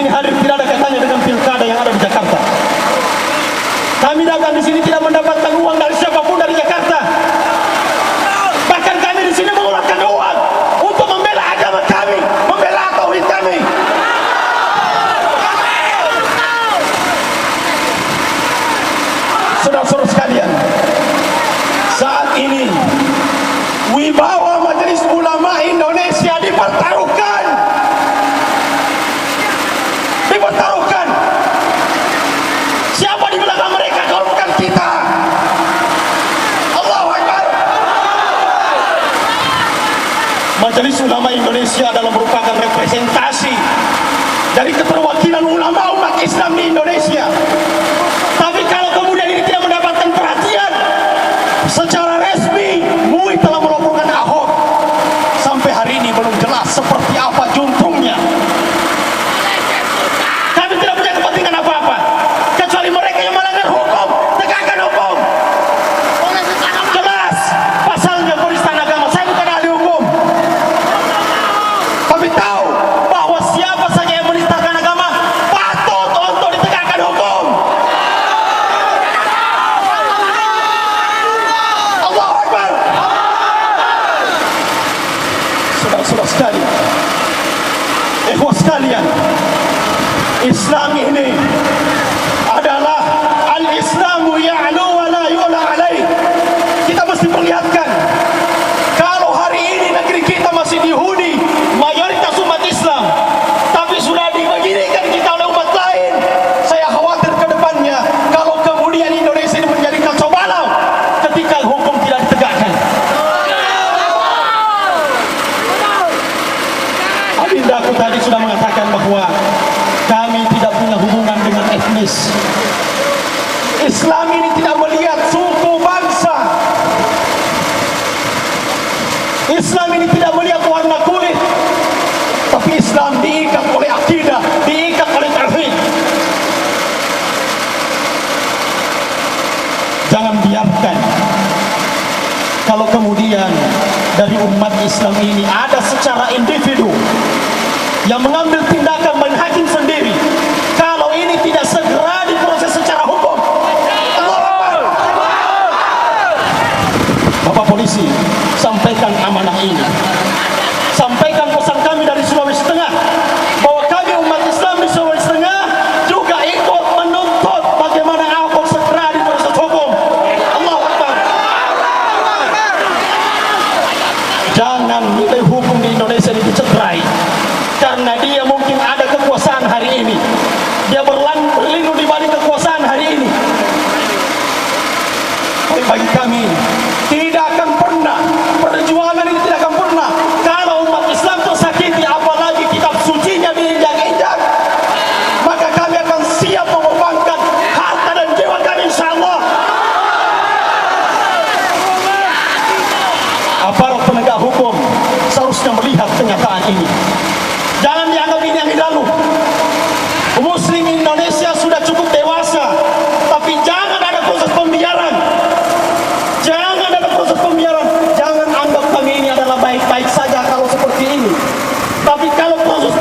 hadir tidak ada kaitannya dengan pilkada yang ada di Jakarta. Kami datang di sini tidak mendapatkan uang dari siapapun dari Jakarta. Bahkan kami di sini mengeluarkan uang untuk membela agama kami, membela tauhid kami. Saudara-saudara sekalian, saat ini wibawa Majelis Ulama Indonesia dipertaruhkan. Dipertaruhkan. Siapa di belakang mereka kalau bukan kita? Allahu Akbar. Majelis Ulama Indonesia adalah merupakan representasi dari keterwakilan ulama umat Islam di Indonesia. Tapi kalau kemudian ini tidak mendapatkan perhatian secara resmi, MUI telah melaporkan Ahok. Sampai hari ini belum jelas seperti apa juntrungnya. Kami tidak punya kepentingan apa-apa kecuali mereka yang melanggar hukum, tegakkan hukum. Jelas pasalnya penistaan agama. Saya bukan ahli hukum, tapi tahu bahwa siapa saja yang menistakan agama patut untuk ditegakkan hukum. Allahu Akbar. Saudara-saudara sekalian, ikhwah sekalian, Islam ini adalah al-Islamu ya'lu wa la yu'la alaih. Kita mesti perlihatkan kalau hari ini negeri kita masih dihuni mayoritas umat Islam, tapi sudah dibeginikan kita oleh umat lain. Saya khawatir ke depannya kalau kemudian Indonesia ini menjadi kacau balau ketika hukum tidak ditegakkan. Adinda aku tadi sudah mengatakan bahwa kami tidak punya hubungan dengan etnis. Islam ini tidak melihat suku bangsa. Islam ini tidak melihat warna kulit. Tapi Islam diikat oleh akidah, diikat oleh tauhid. Jangan biarkan kalau kemudian dari umat Islam ini ada secara individu yang mengambil tindakan main hakim sendiri. Kalau ini tidak segera diproses secara hukum, Bapak Polisi, sampaikan amanah ini. Sampaikan pesan kami dari Sulawesi Tengah bahwa kami umat Islam di Sulawesi Tengah juga ikut menuntut bagaimana Ahok segera diproses hukum. Allahu Akbar. Jangan nilai hukum di Indonesia ini dicederai karena dia mungkin ada kekuasaan hari ini, dia berlindung di balik kekuasaan hari ini. Tapi bagi kami tidak akan pernah, perjuangan ini tidak akan pernah kalau umat Islam tersakiti, apalagi kitab sucinya diinjak-injak. Maka kami akan siap mengorbankan harta dan jiwa kami, insyaallah. Aparat penegak hukum seharusnya melihat kenyataan ini. Jangan dianggap ini yang lalu. Muslim Indonesia sudah cukup dewasa, tapi jangan ada proses pembiaran. Jangan ada proses pembiaran. Jangan anggap kami ini adalah baik-baik saja kalau seperti ini. Tapi kalau proses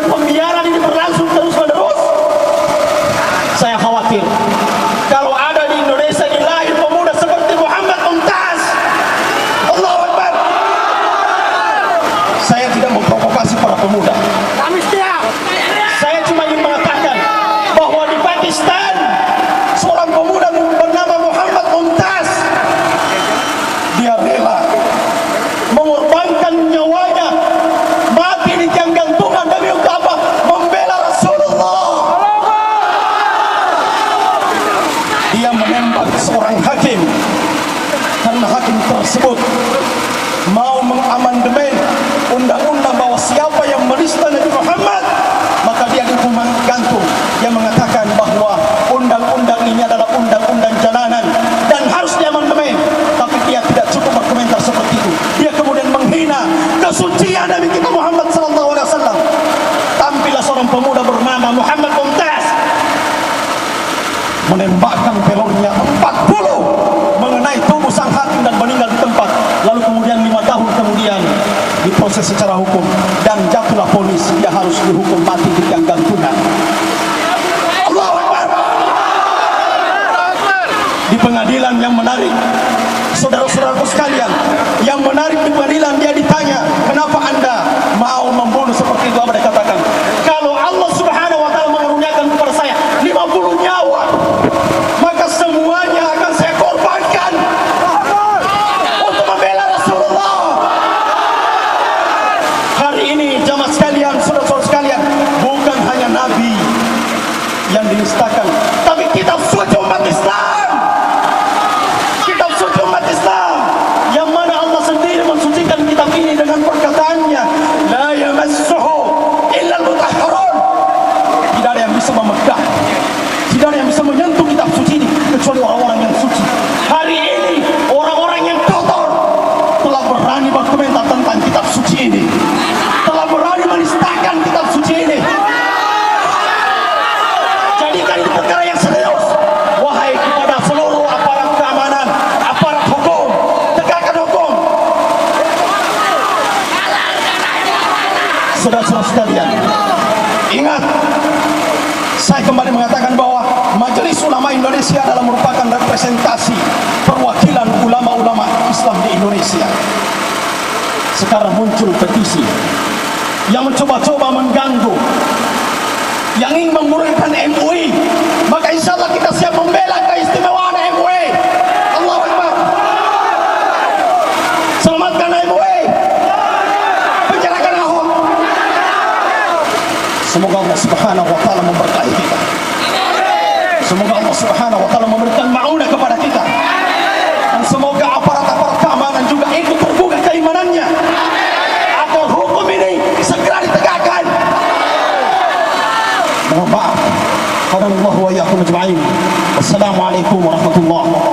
pembiaran ini berlangsung terus-menerus, saya khawatir kalau ada di Indonesia ini lahir pemuda seperti Muhammad Mumtaz. Allahu Akbar. Saya tidak memprovokasi para pemuda. Saya cuma ingin mengatakan bahwa di Pakistan seorang pemuda bernama Muhammad Mumtaz, dia rela mengorbankan nyawanya, mati di tiang gantungan demi untuk apa? Membela Rasulullah. Dia menembak seorang hakim karena hakim tersebut mau mengamandemen undang-undang bahwa siapa yang menista Nabi Muhammad maka dia dihukum gantung. Dia mengatakan bahwa undang-undang ini adalah undang-undang jalanan dan harus diamandemen. Tapi dia tidak cukup berkomentar seperti itu. Dia kemudian menghina kesucian Nabi kita Muhammad SAW. Tampillah seorang pemuda bernama Muhammad Mumtaz menembakkan pelornya 40 mengenai tubuh sang hakim dan meninggal di tempat. Lalu kemudian 5 tahun kemudian diproses secara hukum dan jatuhlah vonis dia harus dihukum mati di tiang gantungan. Ingat, saya kembali mengatakan bahwa Majelis Ulama Indonesia adalah merupakan representasi perwakilan ulama-ulama Islam di Indonesia. Sekarang muncul petisi yang mencoba-coba mengganggu, yang ingin mengurungkan MUI, maka insya Allah kita siap membela keistimewaan MUI. Allahu Akbar. Selamatkan MUI, penjarakan Ahok. Semoga Allah Subhanahu wa taala memberkahi kita. Semoga Allah Subhanahu wa taala memberikan maunah kepada kita. Dan semoga aparat-aparat keamanan juga ikut terbuka keimanannya agar hukum ini segera ditegakkan. Mohon maaf. Qadallahu wa iyyakum ajma'in. Wassalamualaikum warahmatullahi wabarakatuh.